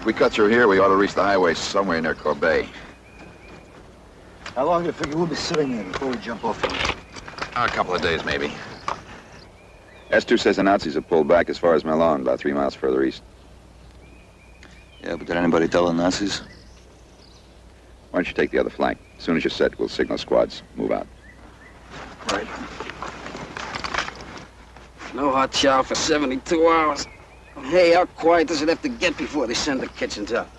If we cut through here, we ought to reach the highway somewhere near Corbeil. How long do you figure we'll be sitting there before we jump off here? A couple of days, maybe. S2 says the Nazis have pulled back as far as Melun, about 3 miles further east. Yeah, but did anybody tell the Nazis? Why don't you take the other flank? As soon as you're set, we'll signal squads. Move out. Right. No hot chow for 72 hours. Hey, how quiet does it have to get before they send the kitchens up?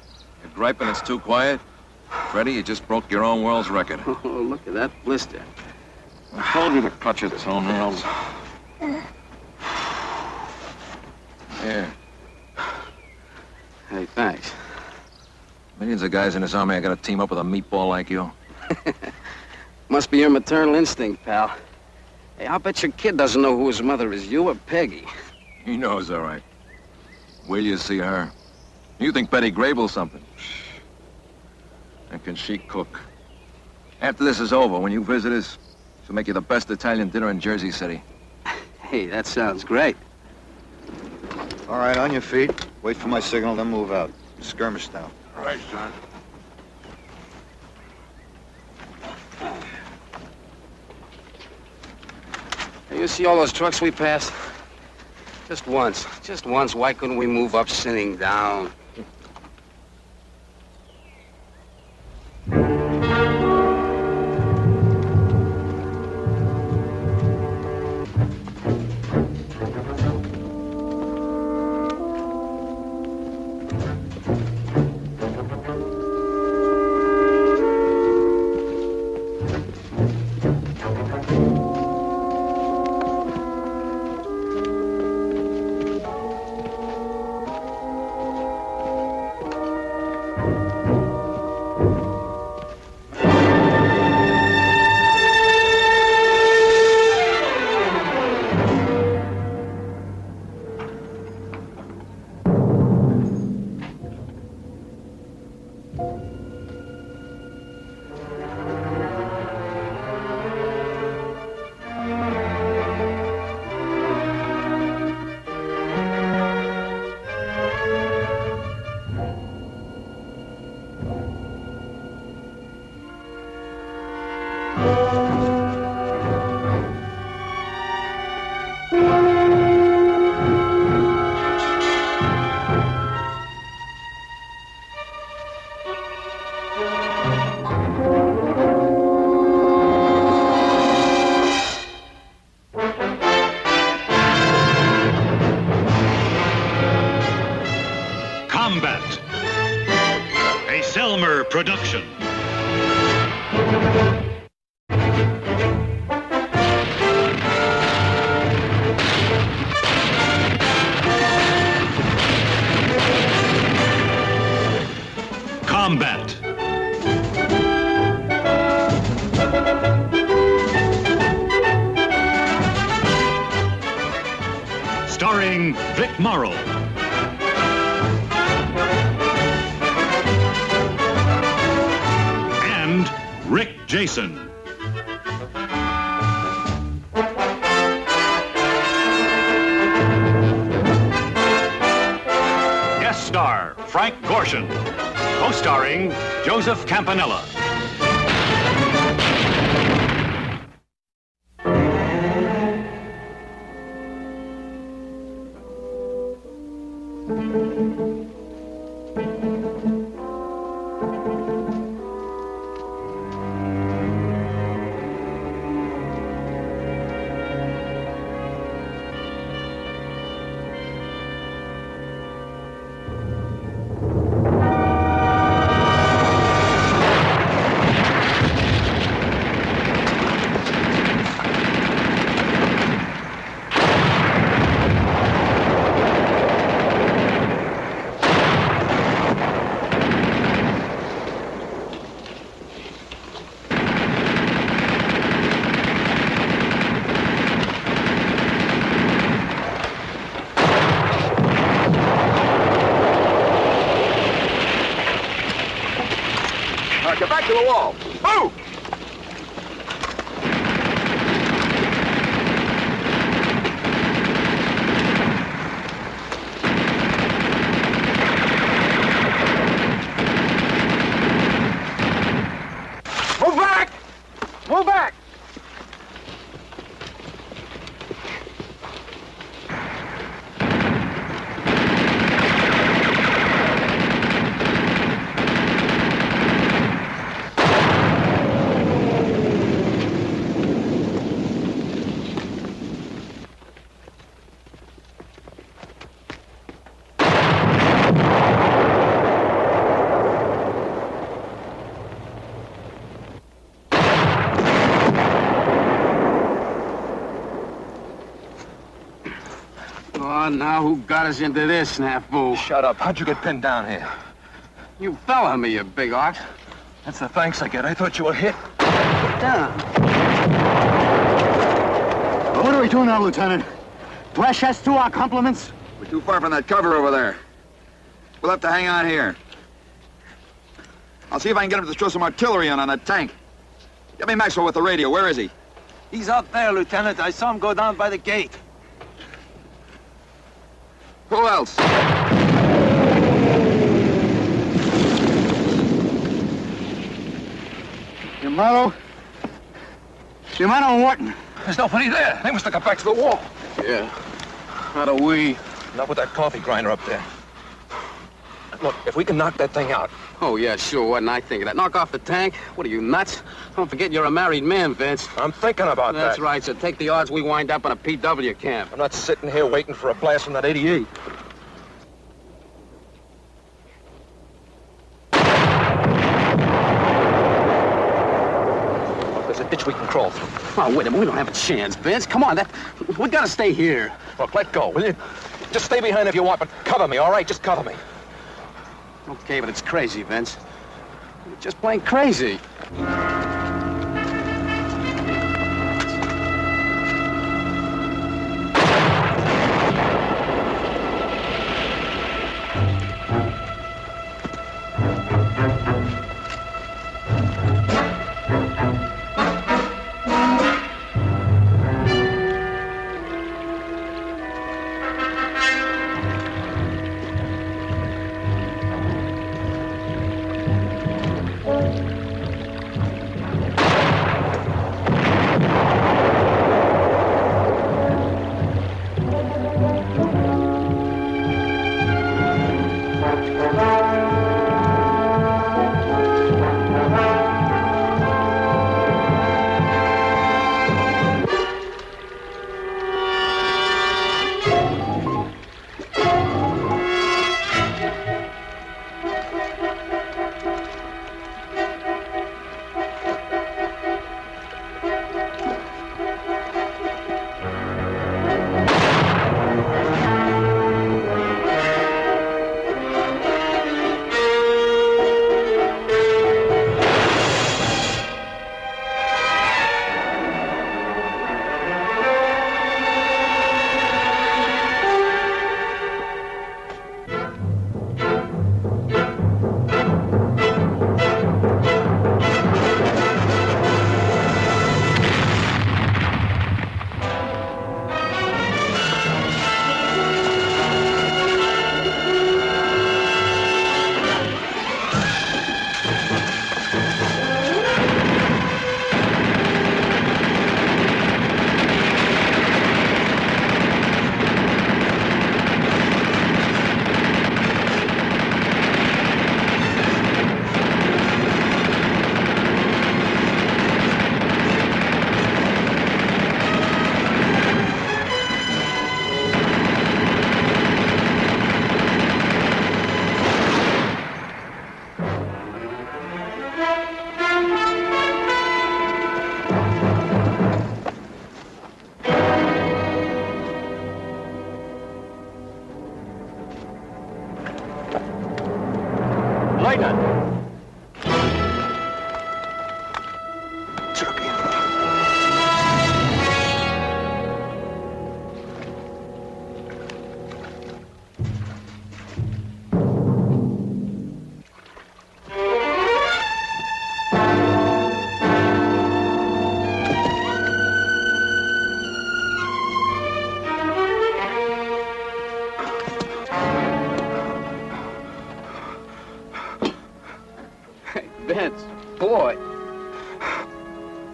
You're griping it's too quiet? Freddie, you just broke your own world's record. Oh, look at that blister. I told you to clutch your toenails. Here. Hey, thanks. Millions of guys in this army are gonna team up with a meatball like you. Must be your maternal instinct, pal. Hey, I'll bet your kid doesn't know who his mother is, you or Peggy. He knows, all right. Will you see her? You think Betty Grable's something? And can she cook? After this is over, when you visit us, she'll make you the best Italian dinner in Jersey City. Hey, that sounds great. All right, on your feet. Wait for my signal, then move out. Skirmish now. All right, son. Hey, you see all those trucks we passed? Just once. Just once. Why couldn't we move up sitting down? Combat, a Selmer production. Combat. Starring Vic Morrow. And Rick Jason. Guest star Frank Gorshin. Co-starring Joseph Campanella. Move back! Oh, now who got us into this, snafu? Shut up. How'd you get pinned down here? You fell on me, you big ox. That's the thanks I get. I thought you were hit. Get down. Well, what are we doing now, Lieutenant? Flash S2 our compliments? We're too far from that cover over there. We'll have to hang on here. I'll see if I can get him to throw some artillery on that tank. Get me Maxwell with the radio. Where is he? He's out there, Lieutenant. I saw him go down by the gate. Who else? Yamato and Wharton. There's nobody there. They must have got back to the wall. Yeah. How do we? Not with that coffee grinder up there. Look, if we can knock that thing out. Oh, yeah, sure. Wasn't I thinking that? Knock off the tank? What are you, nuts? Don't forget you're a married man, Vince. I'm thinking about That's that. right, so take the odds we wind up in a PW camp. I'm not sitting here waiting for a blast from that 88. Look, there's a ditch we can crawl through. Oh, wait a minute. We don't have a chance, Vince. Come on, we gotta stay here. Look, let go, will you? Just stay behind if you want, but cover me, all right? Just cover me. Okay, but it's crazy, Vince. You're just plain crazy.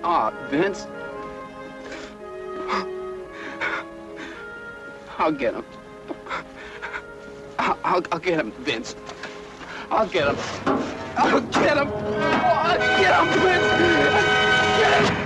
Oh, Vince. I'll get him. I'll get him, Vince. I'll get him. I'll get him. I'll get him, Vince. Get him.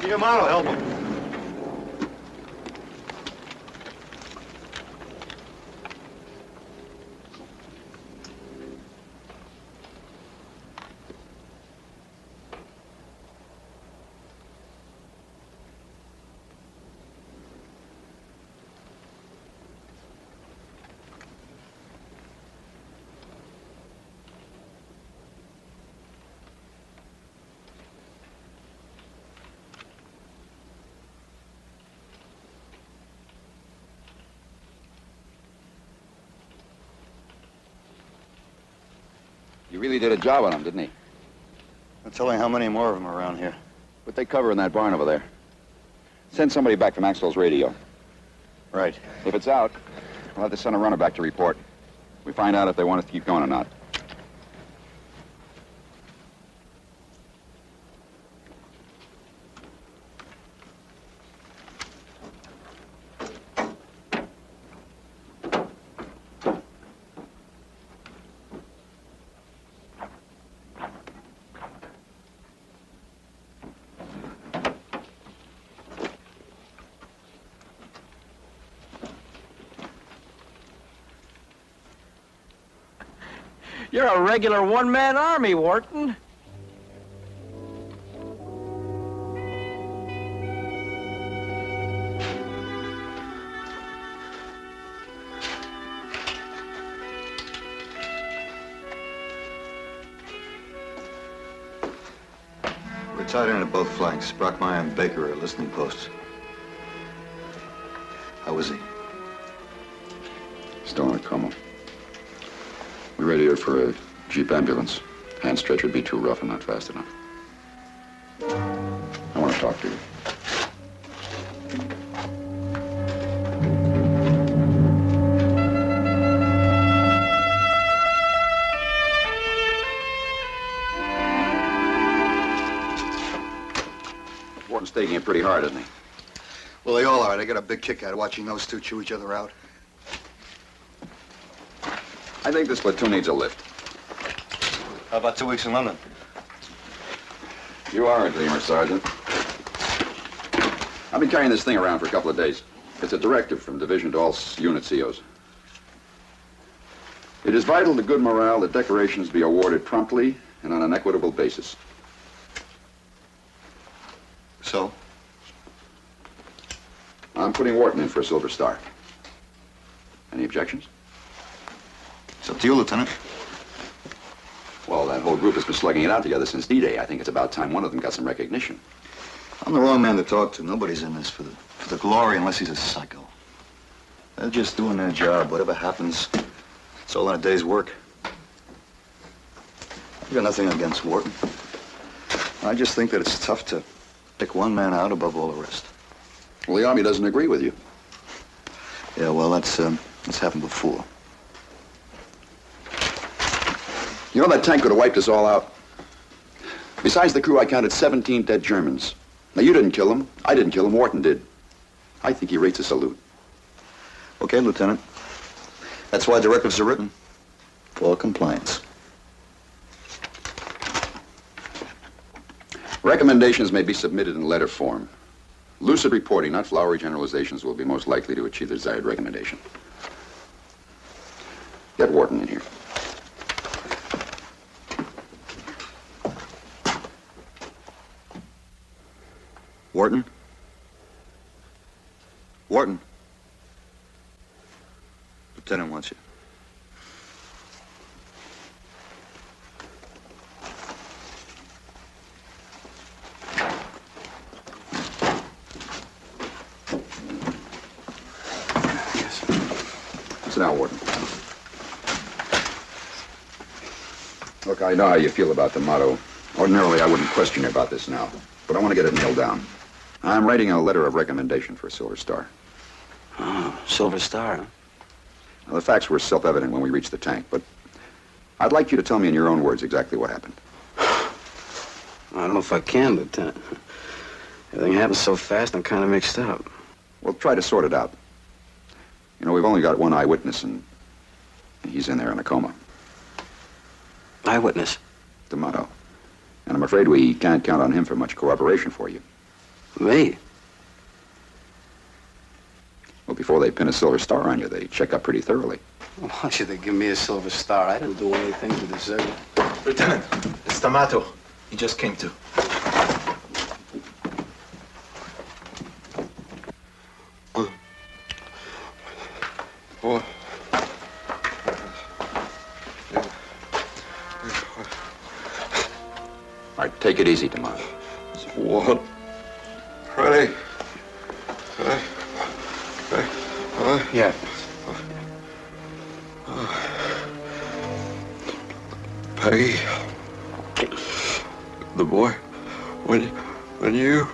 Your model, help him. You really did a job on him, didn't he? I'll tell you how many more of them are around here. What they cover in that barn over there. Send somebody back from Maxwell's radio. Right. If it's out, we'll have to send a runner back to report. We find out if they want us to keep going or not. You're a regular one-man army, Wharton. We're tied in at both flanks. Brockmeyer and Baker are listening posts. How was he? Still in a coma. We radioed for a Jeep ambulance. Hand stretcher would be too rough and not fast enough. I want to talk to you. Wharton's taking it pretty hard, isn't he? Well, they all are. They got a big kick out of watching those two chew each other out. I think this platoon needs a lift. How about 2 weeks in London? You are a dreamer, Sergeant. I've been carrying this thing around for a couple of days. It's a directive from division to all unit COs. It is vital to good morale that decorations be awarded promptly and on an equitable basis. So? I'm putting Wharton in for a Silver Star. Any objections? It's up to you, Lieutenant. Well, that whole group has been slugging it out together since D-Day. I think it's about time one of them got some recognition. I'm the wrong man to talk to. Nobody's in this for the glory unless he's a psycho. They're just doing their job. Whatever happens, it's all in a day's work. I've got nothing against Wharton. I just think that it's tough to pick one man out above all the rest. Well, the Army doesn't agree with you. Yeah, well, that's happened before. You know, that tank could have wiped us all out. Besides the crew, I counted 17 dead Germans. Now, you didn't kill them. I didn't kill them. Wharton did. I think he rates a salute. Okay, Lieutenant. That's why directives are written. For compliance. Recommendations may be submitted in letter form. Lucid reporting, not flowery generalizations, will be most likely to achieve the desired recommendation. Get Wharton in here. Wharton? Wharton? Lieutenant wants you. Sit down, Warden. Look, I know how you feel about the motto. Ordinarily, I wouldn't question you about this now, but I want to get it nailed down. I'm writing a letter of recommendation for a Silver Star. Oh, Silver Star, huh? Now, the facts were self-evident when we reached the tank, but I'd like you to tell me in your own words exactly what happened. I don't know if I can, Lieutenant. Everything happened so fast, I'm kind of mixed up. Well, try to sort it out. You know, we've only got one eyewitness, and he's in there in a coma. Eyewitness? The motto. And I'm afraid we can't count on him for much cooperation for you. Me? Well, before they pin a Silver Star on you, they check up pretty thoroughly. Why don't you they give me a Silver Star? I didn't do anything to deserve it. Lieutenant, it's D'Amato. He just came to. All right, take it easy, D'Amato. What? Ready? Yeah. Peggy. The boy. When you...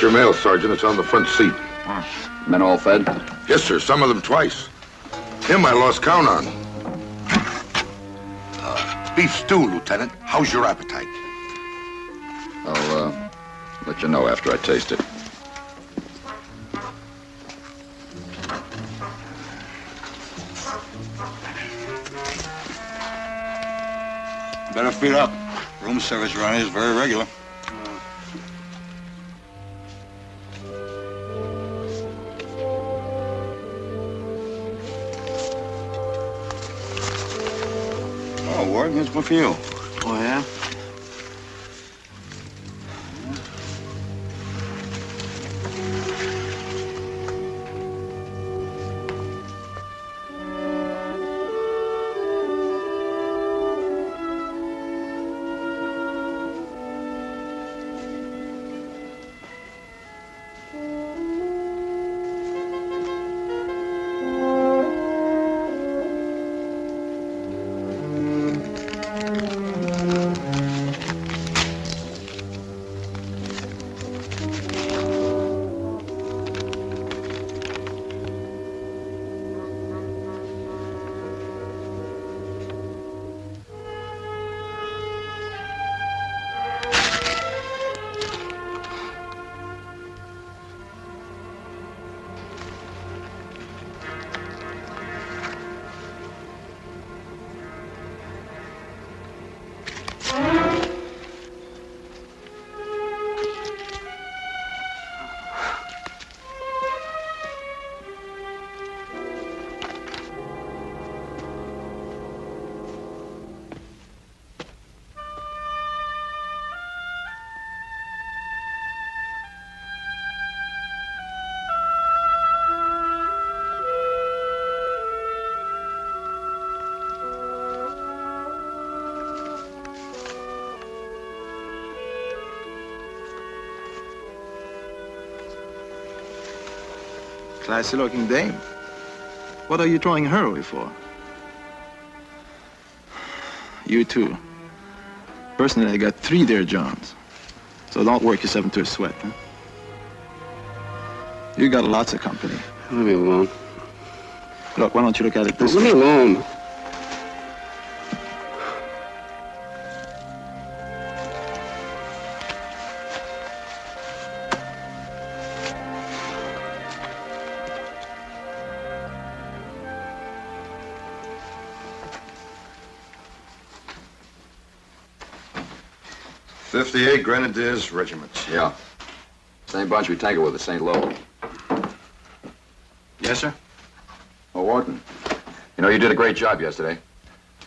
Your mail, Sergeant. It's on the front seat. Men all fed? Yes, sir. Some of them twice. Him I lost count on. Beef stew, Lieutenant. How's your appetite? I'll, let you know after I taste it. Better feed up. Room service around here is very regular. Warden, here's one for you. Oh, yeah? Classy-looking dame. What are you throwing her away for? You too. Personally, I got 3 dear Johns. So don't work yourself into a sweat, huh? You got lots of company. Leave me alone. Look, why don't you look at it this Leave way? me alone. 58 Grenadiers Regiment. Yeah. Same bunch we tangled with at St. Lo. Yes, sir? Oh, Wharton. You know, you did a great job yesterday.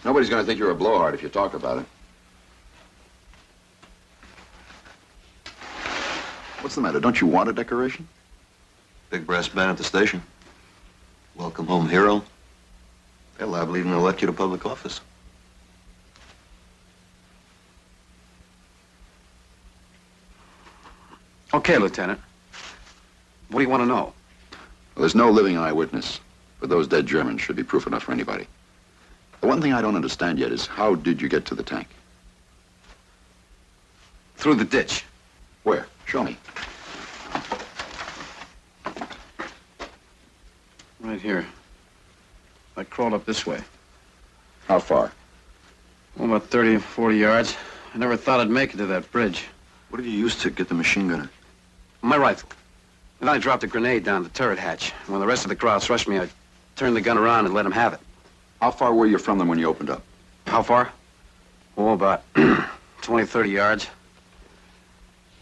Nobody's going to think you're a blowhard if you talk about it. What's the matter? Don't you want a decoration? Big brass band at the station. Welcome home hero. They're liable even to elect you to public office. Okay, Lieutenant. What do you want to know? Well, there's no living eyewitness, but those dead Germans should be proof enough for anybody. The one thing I don't understand yet is how did you get to the tank? Through the ditch. Where? Show me. Right here. I crawled up this way. How far? Oh, about 30 or 40 yards. I never thought I'd make it to that bridge. What did you use to get the machine gunner? My rifle. And then I dropped a grenade down the turret hatch. When the rest of the crowd rushed me, I turned the gun around and let them have it. How far were you from them when you opened up? How far? Oh, about 20, 30 yards.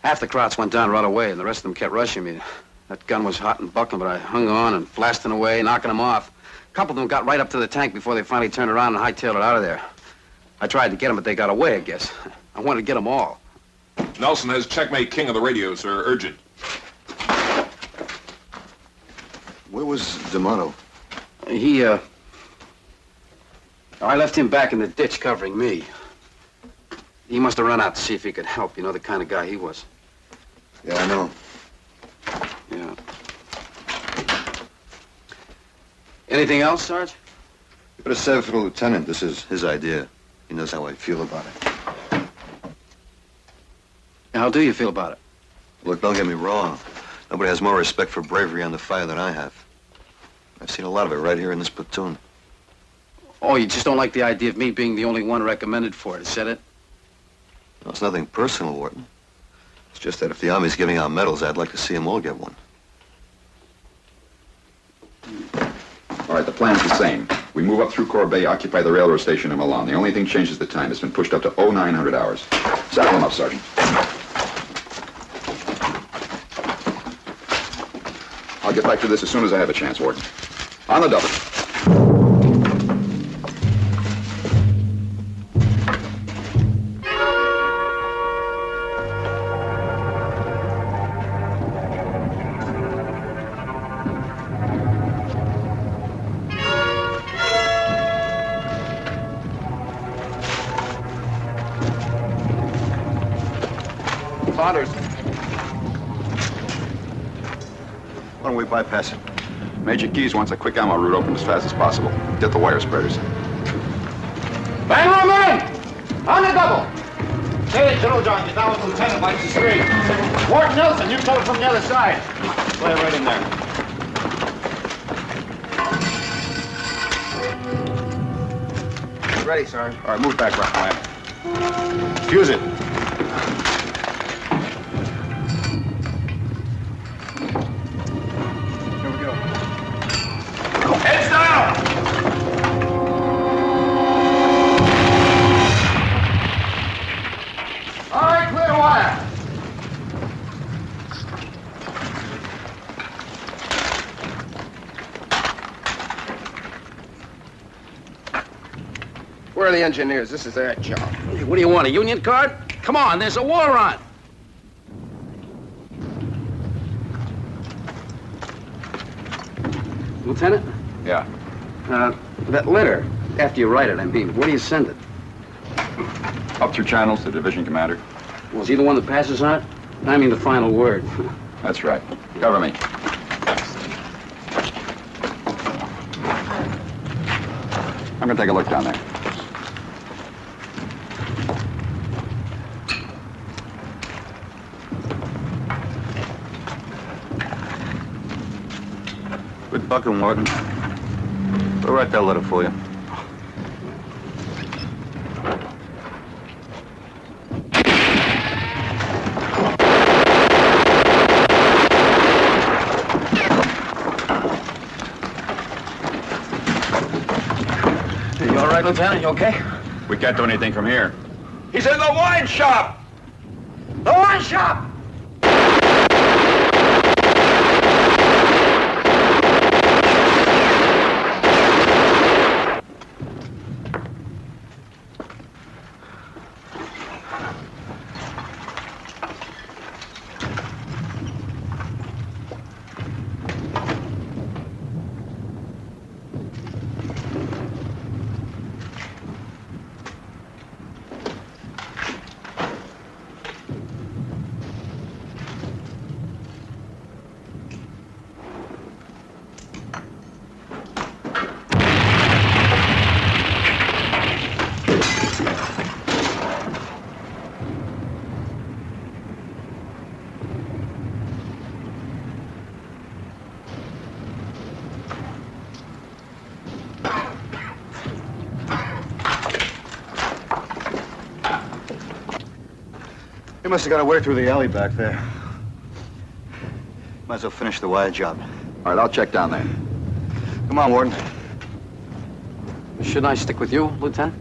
Half the crowds went down right away, and the rest of them kept rushing me. That gun was hot and buckling, but I hung on and blasting away, knocking them off. A couple of them got right up to the tank before they finally turned around and hightailed it out of there. I tried to get them, but they got away, I guess. I wanted to get them all. Nelson has checkmate king of the radio, sir. Urgent. Where was D'Amato? I left him back in the ditch covering me. He must have run out to see if he could help. You know the kind of guy he was. Yeah, I know. Yeah. Anything else, Sarge? You better save it for the lieutenant. This is his idea. He knows how I feel about it. How do you feel about it? Look, don't get me wrong. Nobody has more respect for bravery under fire than I have. I've seen a lot of it right here in this platoon. Oh, you just don't like the idea of me being the only one recommended for it, is that it? No, it's nothing personal, Wharton. It's just that if the Army's giving out medals, I'd like to see them all get one. All right, the plan's the same. We move up through Corbeil, occupy the railroad station in Milan. The only thing changes the time. It's been pushed up to 0900 hours. Saddle them up, Sergeant. I'll get back to this as soon as I have a chance, Wharton. On the double. Saunders. Why don't we bypass it? Major Keyes wants a quick ammo route open as fast as possible. Get the wire spreaders. Bang room in! On the double! Say it, General John, you're down with Lieutenant Mike's the street. Ward Nelson, you come from the other side. Play right in there. Ready, Sergeant. All right, move back, Rockland. Fuse it. Here we go. Heads down! All right, clear wire. Where are the engineers? This is their job. Hey, what do you want, a union card? Come on, there's a war on. Lieutenant? Yeah. That letter, after you write it, I mean, where do you send it? Up through channels to division commander. Was he the one that passes on it? I mean the final word. That's right. Cover me. I'm gonna take a look down there. Good bucking, Wharton. We'll write that letter for you. You all right, Lieutenant? You okay? We can't do anything from here. He's in the wine shop. pawn shop! You must have got away through the alley back there. Might as well finish the wire job. All right, I'll check down there. Come on, Warden. Shouldn't I stick with you, Lieutenant?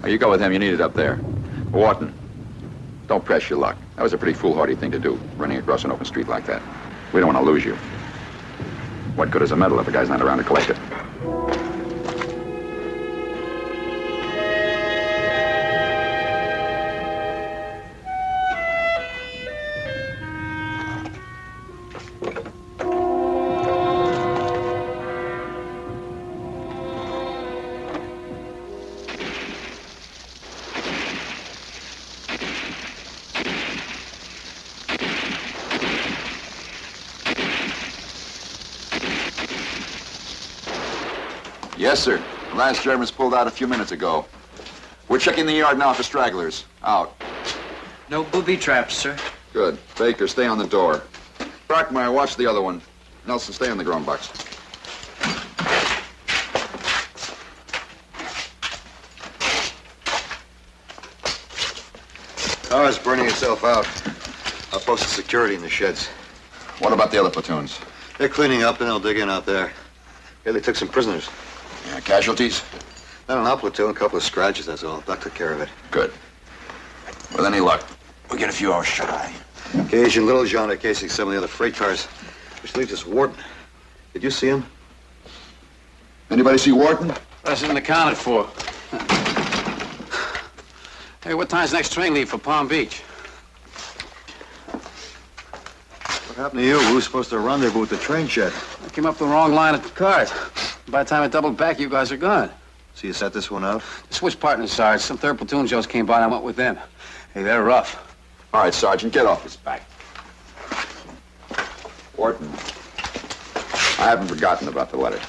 Now, you go with him. You need it up there. Wharton, don't press your luck. That was a pretty foolhardy thing to do, running across an open street like that. We don't want to lose you. What good is a medal if a guy's not around to collect it? Yes, sir. The last Germans pulled out a few minutes ago. We're checking the yard now for stragglers. Out. No booby traps, sir. Good. Baker, stay on the door. Brockmeyer, watch the other one. Nelson, stay on the grown box. Car's burning itself out. I'll post the security in the sheds. What about the other platoons? They're cleaning up and they'll dig in out there. Yeah, they took some prisoners. Yeah, casualties? Not an our platoon, a couple of scratches, that's all. Doc took care of it. Good. With any luck, we'll get a few hours shy. Gage and Littlejohn are casing some of the other freight cars, which leaves us Wharton. Did you see him? Anybody see Wharton? That isn't accounted for. Hey, what time's the next train leave for Palm Beach? What happened to you? We were supposed to rendezvous at the train shed. I came up the wrong line of cars. By the time I doubled back, you guys are gone. So you set this one out? Switch partners, Sarge. Some third platoon Joes came by and I went with them. Hey, they're rough. All right, Sergeant, get off his back. Wharton, I haven't forgotten about the letter.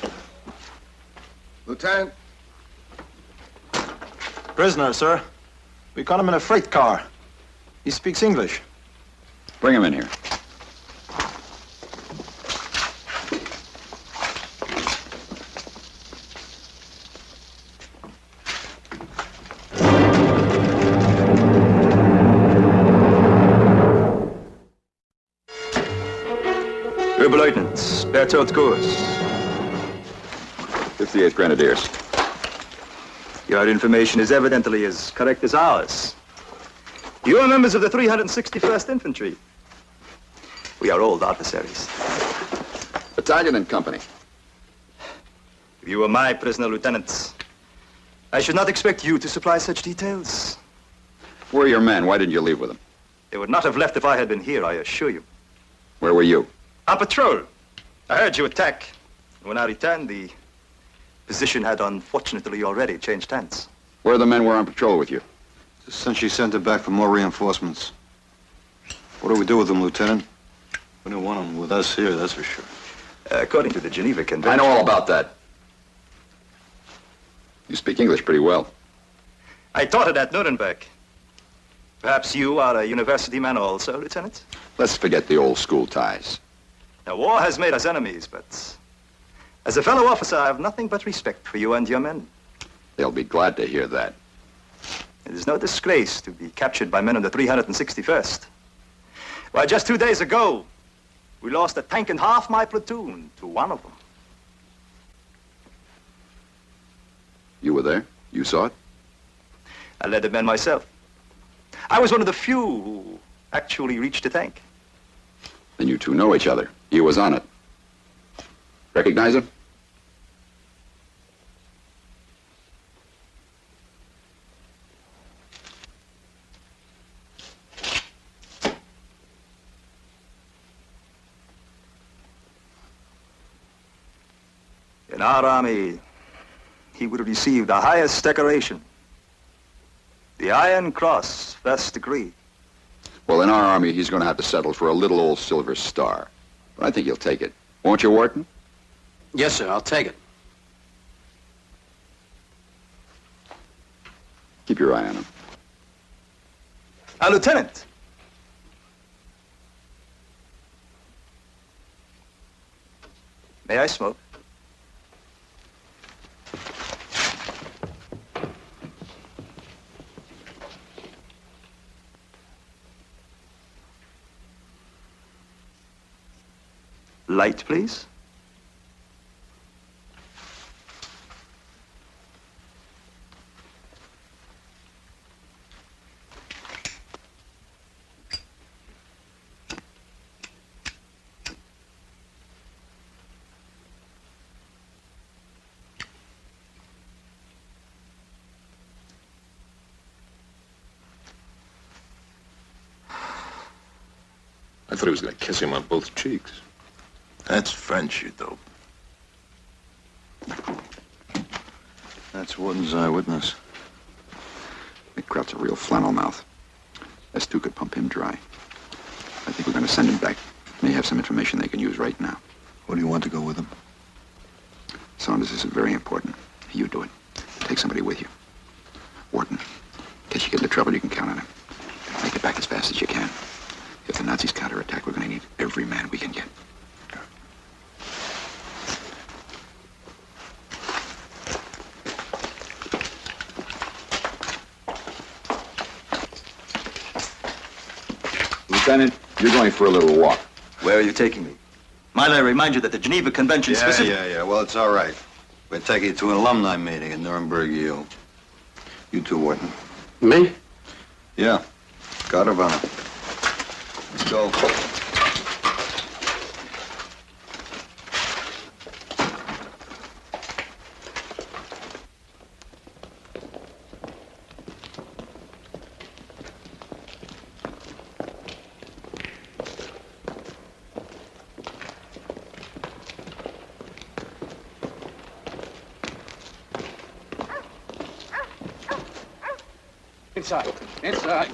Lieutenant? Prisoner, sir. We caught him in a freight car. He speaks English. Bring him in here. Oberleutnant, Bertolt Kurs. 58th Grenadiers. Your information is evidently as correct as ours. You are members of the 361st Infantry. We are old adversaries. Battalion and company. If you were my prisoner, Lieutenant, I should not expect you to supply such details. Where are your men? Why didn't you leave with them? They would not have left if I had been here, I assure you. Where were you? On patrol. I heard you attack. When I returned, the position had unfortunately already changed hands. Where the men were on patrol with you? Since she sent it back for more reinforcements. What do we do with them, Lieutenant? We don't want them with us here, that's for sure. According to the Geneva I Convention... know all about that. You speak English pretty well. I taught it at Nuremberg. Perhaps you are a university man also, Lieutenant? Let's forget the old school ties. Now, war has made us enemies, but as a fellow officer, I have nothing but respect for you and your men. They'll be glad to hear that. It is no disgrace to be captured by men of the 361st. Why, just 2 days ago, we lost a tank and half my platoon to one of them. You were there? You saw it? I led the men myself. I was one of the few who actually reached the tank. Then you two know each other. He was on it. Recognize him? In our army, he would receive the highest decoration, the Iron Cross, first degree. Well, in our army, he's going to have to settle for a little old silver star. But I think he'll take it. Won't you, Wharton? Yes, sir, I'll take it. Keep your eye on him. Lieutenant. May I smoke? Light, please. I thought he was going to kiss him on both cheeks. That's French, you dope. That's Wharton's eyewitness. McCraut's a real flannel mouth. S2 could pump him dry. I think we're going to send him back. May have some information they can use right now. What do you want to go with him? Saunders, this is very important. You do it. Take somebody with you. Wharton, in case you get into trouble, you can count on him. Make it back as fast as you can. If the Nazis counterattack, we're going to need every man we can get. Lieutenant, you're going for a little walk. Where are you taking me? Might I remind you that the Geneva Convention specifically... Yeah. Well, it's all right. We're taking you to an alumni meeting in Nuremberg, you. You too, Wharton. Me? Yeah. Caravana. Let's go. Inside. Inside.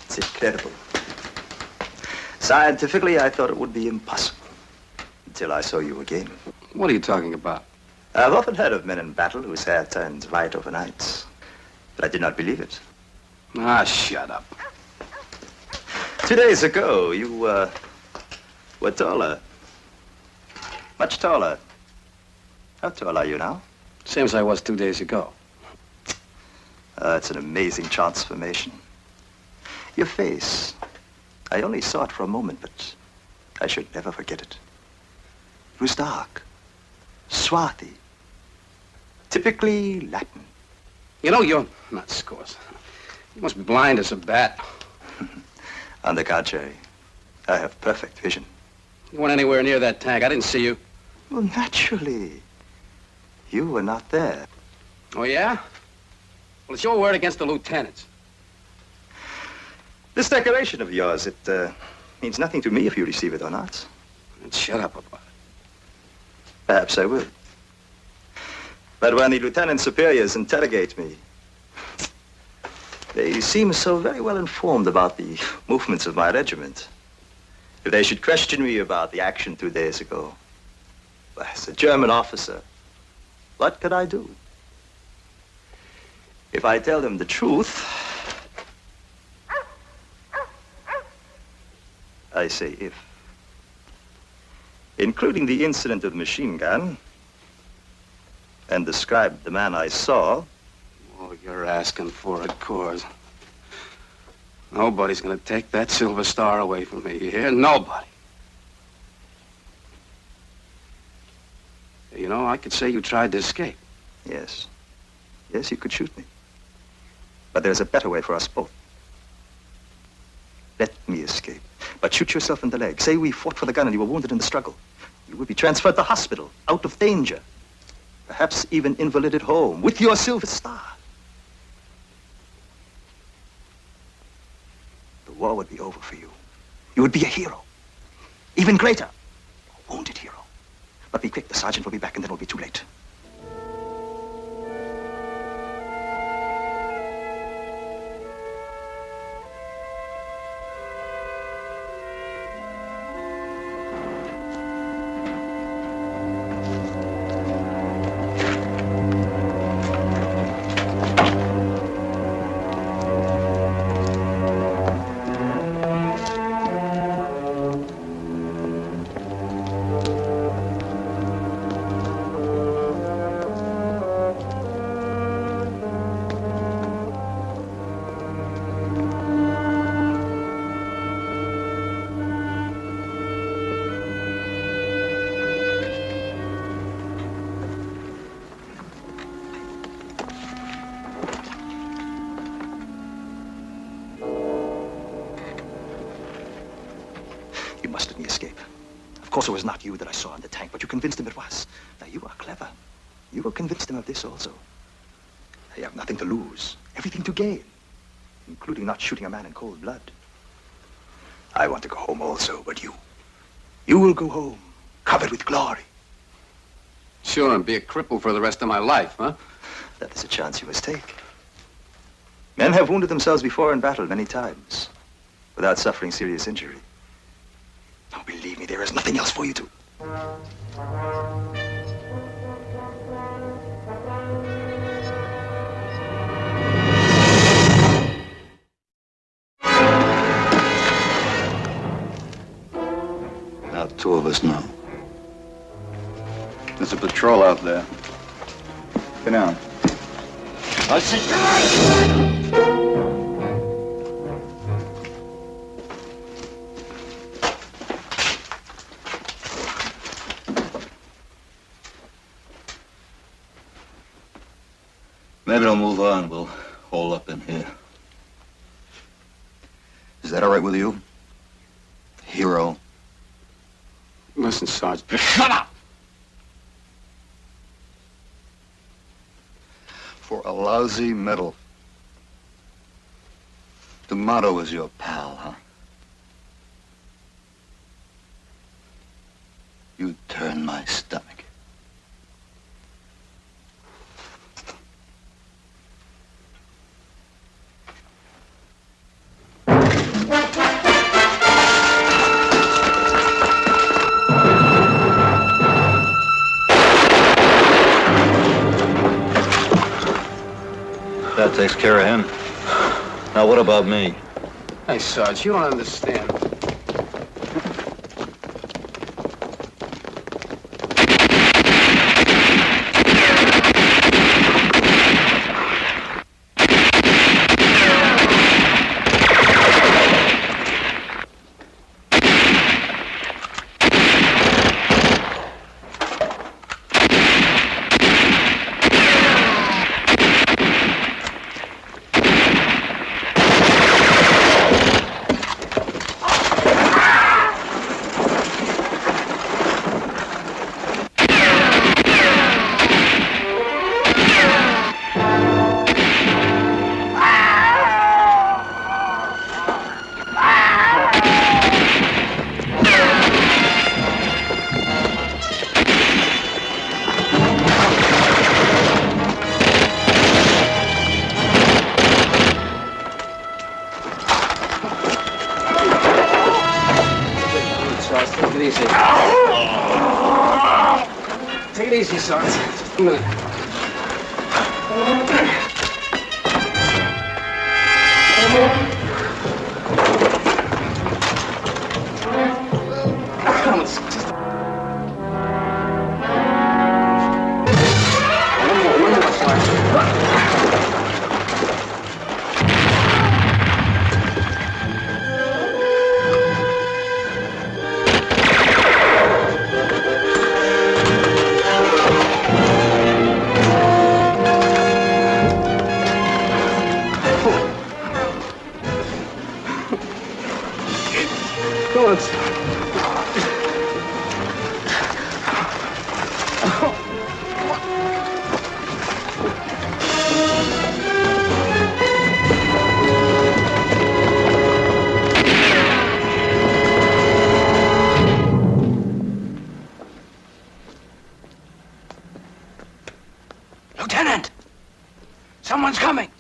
It's incredible. Scientifically, I thought it would be impossible until I saw you again. What are you talking about? I've often heard of men in battle whose hair turns white overnight, but I did not believe it. Ah, shut up. 2 days ago, you were taller. Much taller. How tall are you now? Same as I was 2 days ago. It's an amazing transformation. Your face. I only saw it for a moment, but I should never forget it. It was dark, swarthy, typically Latin. You know, you're not scores. You must be blind as a bat. On the contrary, I have perfect vision. You weren't anywhere near that tank. I didn't see you. Well, naturally. You were not there. Oh, yeah? Well, it's your word against the lieutenant's. This decoration of yours, it means nothing to me if you receive it or not. And shut up about it. Perhaps I will. But when the lieutenant superiors interrogate me, they seem so very well informed about the movements of my regiment. If they should question me about the action 2 days ago, well, as a German officer, what could I do? If I tell them the truth, I say if. including the incident of the machine gun, and described the man I saw. Oh, you're asking for it, Coors. Nobody's gonna take that silver star away from me, you hear? Nobody. You know, I could say you tried to escape. Yes. Yes, you could shoot me. But there's a better way for us both. Let me escape. But shoot yourself in the leg. Say we fought for the gun and you were wounded in the struggle. You would be transferred to hospital, out of danger. Perhaps even invalided home, with your silver star. The war would be over for you. You would be a hero. Even greater. A wounded hero. But be quick, the sergeant will be back and then it will be too late. You must let me escape. Of course, it was not you that I saw in the tank, but you convinced him it was. Now, you are clever. You will convince him of this also. You have nothing to lose, everything to gain, including not shooting a man in cold blood. I want to go home also, but you will go home, covered with glory. Sure, and be a cripple for the rest of my life, huh? That is a chance you must take. Men have wounded themselves before in battle many times, without suffering serious injury. Now, believe me, there is nothing else for you to. Now, two of us know. There's a patrol out there. Get down. I'll see. Maybe I'll move on. We'll hole up in here. Is that all right with you? Hero. Listen, Sarge. Shut up! For a lousy medal. The motto is your pal, huh? You turn my stomach. That takes care of him. Now, what about me? Hey, Sarge, you don't understand. Take it easy, Sarge. Just a minute. Come on, just... Lieutenant! Someone's coming!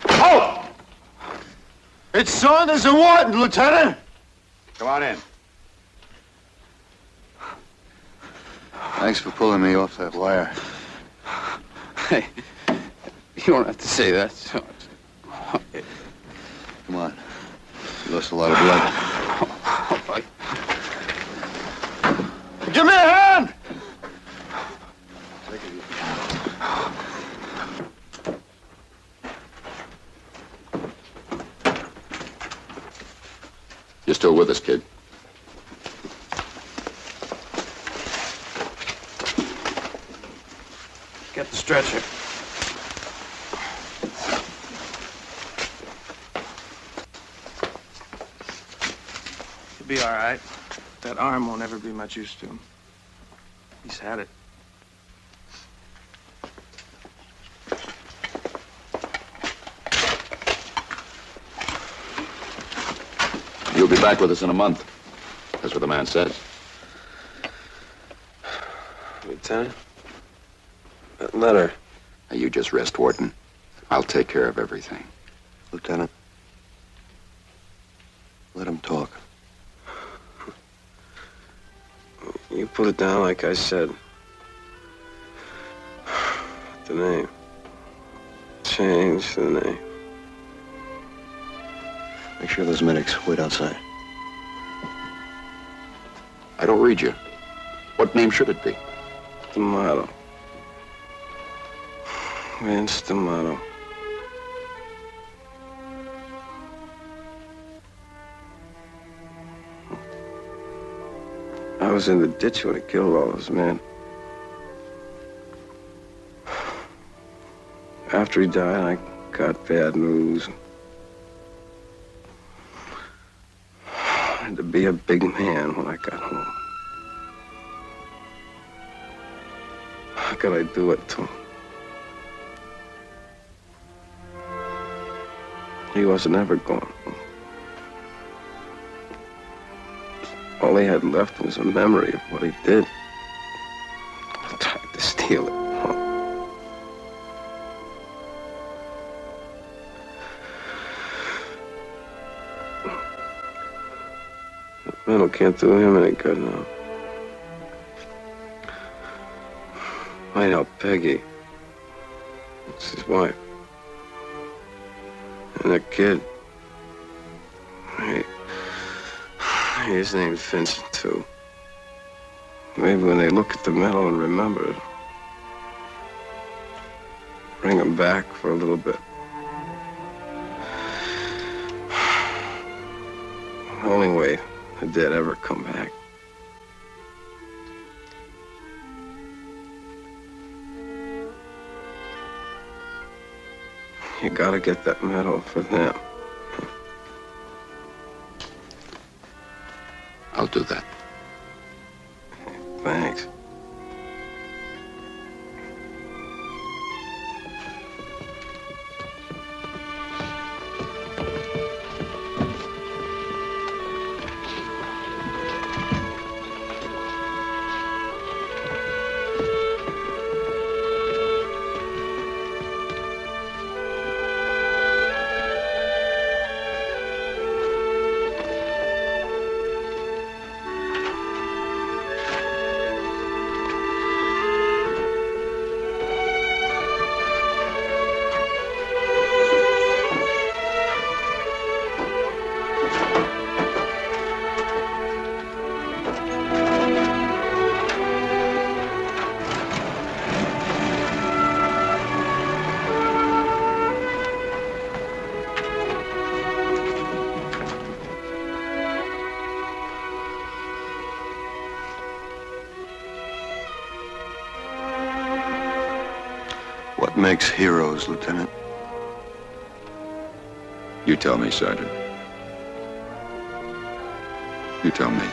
Halt! It's Saunders and Wharton, Lieutenant! Come on in. Thanks for pulling me off that wire. Hey, you don't have to say that. Come on. You lost a lot of blood. Give me a hand! You're still with us, kid. Get the stretcher. He'll be all right. That arm won't ever be much use to him. He's had it. You'll be back with us in a month. That's what the man says. Lieutenant? That letter. Now, you just rest, Wharton. I'll take care of everything. Lieutenant. Let him talk. You put it down like I said. The name. Change the name. Make sure those medics wait outside. I don't read you. What name should it be? D'Amato. Vince D'Amato. I was in the ditch when he killed all those men. After he died, I got bad news. I had to be a big man when I got home. How could I do it to him? He wasn't ever gone. All he had left was a memory of what he did. I tried to steal it. The medal can't do him any good now. Might help Peggy. It's his wife. And that kid. His name's Vincent, too. Maybe when they look at the medal and remember it, bring him back for a little bit. The only way the dead ever come back. You gotta get that medal for them. I'll do that. Thanks. What makes heroes, Lieutenant? You tell me, Sergeant. You tell me.